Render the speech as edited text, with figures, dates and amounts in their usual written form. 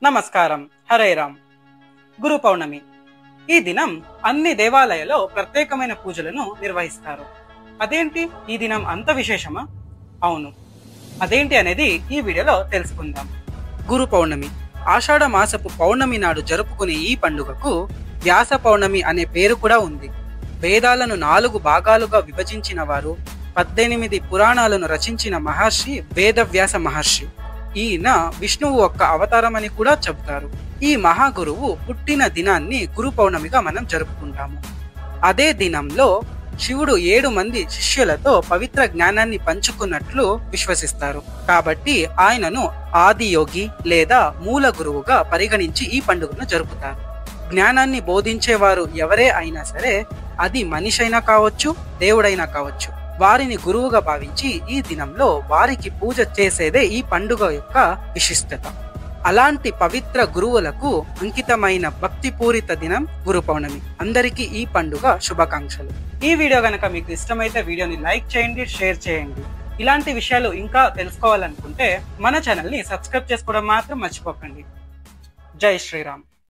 నమస్కారం. హరే రామ్. గురు పౌర్ణమి ఈ దినం అన్ని దేవాలయాల్లో ప్రత్యేకమైన పూజలను నిర్వహిస్తారు. అదేంటి ఈ దినం అంత విశేషమా? అవును, అదేంటి అనేది ఈ వీడియోలో తెలుసుకుందాం. గురు పౌర్ణమి ఆషాఢ మాసపు పౌర్ణమి నాడు జరుపుకునే ఈ పండుగకు వ్యాస పౌర్ణమి అనే పేరు కూడా ఉంది. వేదాలను 4 భాగాలుగా విభజించిన వారు, 18 పురాణాలను రచించిన మహర్షి వేదవ్యాస మహర్షి. ఈయన విష్ణువు యొక్క అవతారం అని కూడా చెబుతారు. ఈ మహాగురువు పుట్టిన దినాన్ని గురు పౌర్ణమిగా మనం జరుపుకుంటాము. అదే దినంలో శివుడు 7 మంది శిష్యులతో పవిత్ర జ్ఞానాన్ని పంచుకున్నట్లు విశ్వసిస్తారు. కాబట్టి ఆయనను ఆదియోగి లేదా మూల గురువుగా పరిగణించి ఈ పండుగను జరుపుతారు. జ్ఞానాన్ని బోధించేవారు ఎవరే అయినా సరే, అది మనిషైనా కావచ్చు, దేవుడైనా కావచ్చు, వారిని గురువుగా భావించి ఈ దినంలో వారికి పూజ చేసేదే ఈ పండుగ యొక్క విశిష్టత. అలాంటి పవిత్ర గురువులకు అంకితమైన భక్తిపూరిత దినం గురు పౌర్ణమి. అందరికీ ఈ పండుగ శుభాకాంక్షలు. ఈ వీడియో గనక మీకు ఇష్టమైతే వీడియోని లైక్ చేయండి, షేర్ చేయండి. ఇలాంటి విషయాలు ఇంకా తెలుసుకోవాలనుకుంటే మన ఛానల్ని సబ్స్క్రైబ్ చేసుకోవడం మాత్రం మర్చిపోకండి. జై శ్రీరామ్.